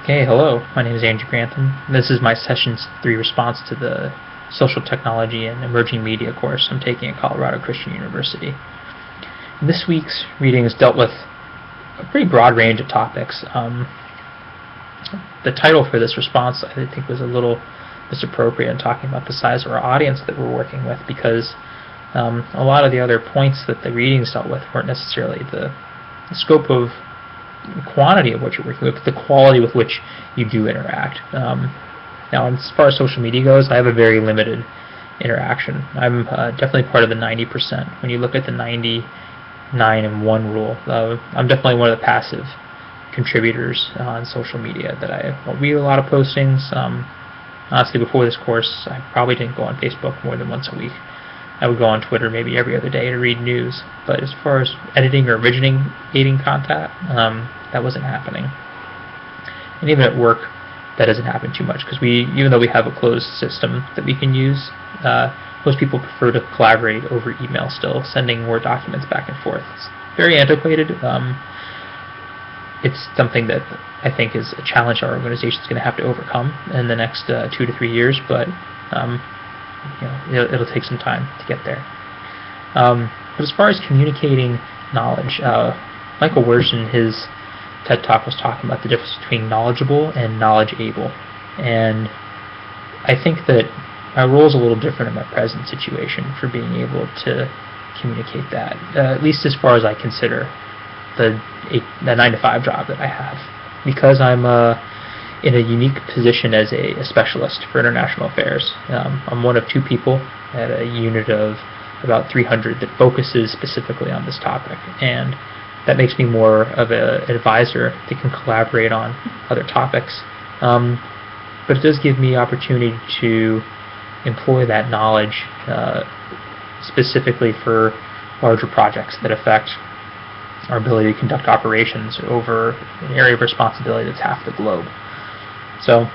Okay, hello. My name is Andrew Grantham. This is my Session 3 response to the Social Technology and Emerging Media course I'm taking at Colorado Christian University. This week's readings dealt with a pretty broad range of topics. The title for this response, I think, was a little misappropriate in talking about the size of our audience that we're working with, because a lot of the other points that the readings dealt with weren't necessarily the scope of quantity of what you're working with, but the quality with which you do interact. Now, as far as social media goes, I have a very limited interaction. I'm definitely part of the 90%. When you look at the 99 and 1 rule, I'm definitely one of the passive contributors on social media. That I will read a lot of postings. Honestly, before this course, I probably didn't go on Facebook more than once a week. I would go on Twitter maybe every other day to read news. But as far as editing or originating content, that wasn't happening. And even at work, that doesn't happen too much, because even though we have a closed system that we can use, most people prefer to collaborate over email still, sending Word documents back and forth. It's very antiquated. It's something that I think is a challenge our organization is going to have to overcome in the next 2 to 3 years, but it'll take some time to get there. But as far as communicating knowledge, Michael Wirtz in his TED Talk was talking about the difference between knowledgeable and knowledge-able. And I think that my role is a little different in my present situation for being able to communicate that, at least as far as I consider the 9-to-5 job that I have. Because I'm in a unique position as a specialist for international affairs. I'm one of 2 people at a unit of about 300 that focuses specifically on this topic, and that makes me more of an advisor that can collaborate on other topics. But it does give me opportunity to employ that knowledge specifically for larger projects that affect our ability to conduct operations over an area of responsibility that's half the globe. So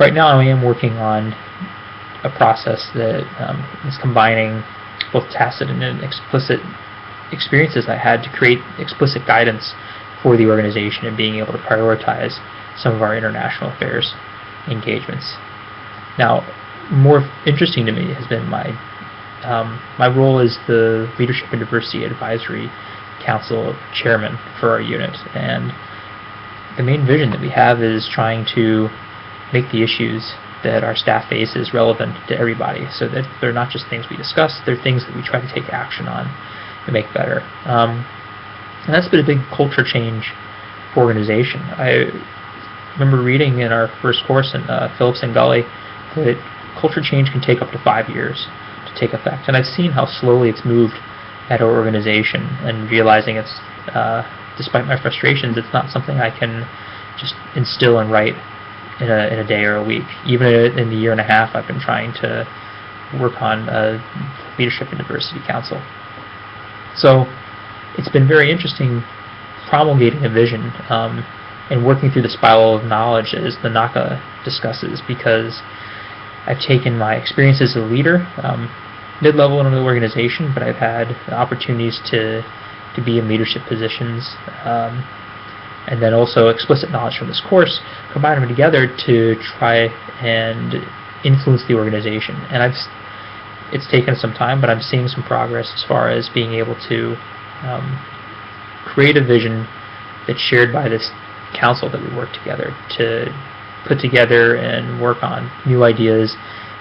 right now I am working on a process that is combining both tacit and explicit experiences I had to create explicit guidance for the organization and being able to prioritize some of our international affairs engagements. Now, more interesting to me has been my role as the Leadership and Diversity Advisory Council chairman for our unit, and the main vision that we have is trying to make the issues that our staff faces relevant to everybody, so that they're not just things we discuss, they're things that we try to take action on and make better. And that's been a big culture change for organization. I remember reading in our first course in Phillips and Gully that culture change can take up to 5 years to take effect, and I've seen how slowly it's moved at our organization, and realizing it's despite my frustrations, it's not something I can just instill and write in a day or a week. Even in the year and a half I've been trying to work on Leadership and Diversity Council. So it's been very interesting promulgating a vision and working through the spiral of knowledge, as the NACA discusses, because I've taken my experience as a leader, mid-level in an organization, but I've had opportunities to be in leadership positions, and then also explicit knowledge from this course, combine them together to try and influence the organization. And it's taken some time, but I'm seeing some progress as far as being able to create a vision that's shared by this council that we work together to put together and work on new ideas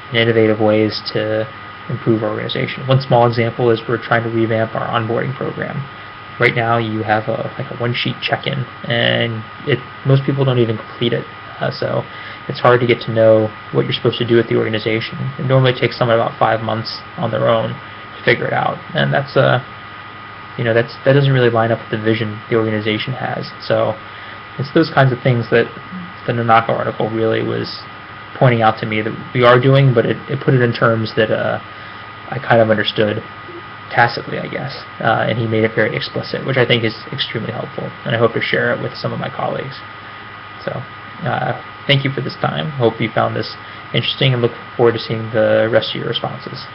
and innovative ways to improve our organization. One small example is we're trying to revamp our onboarding program. Right now you have a one-sheet check-in, and most people don't even complete it, so it's hard to get to know what you're supposed to do with the organization. It normally takes someone about 5 months on their own to figure it out, and that doesn't really line up with the vision the organization has. So it's those kinds of things that the Nanaka article really was pointing out to me that we are doing, but it put it in terms that I kind of understood tacitly, I guess, and he made it very explicit, which I think is extremely helpful, and I hope to share it with some of my colleagues. So thank you for this time. Hope you found this interesting, and look forward to seeing the rest of your responses.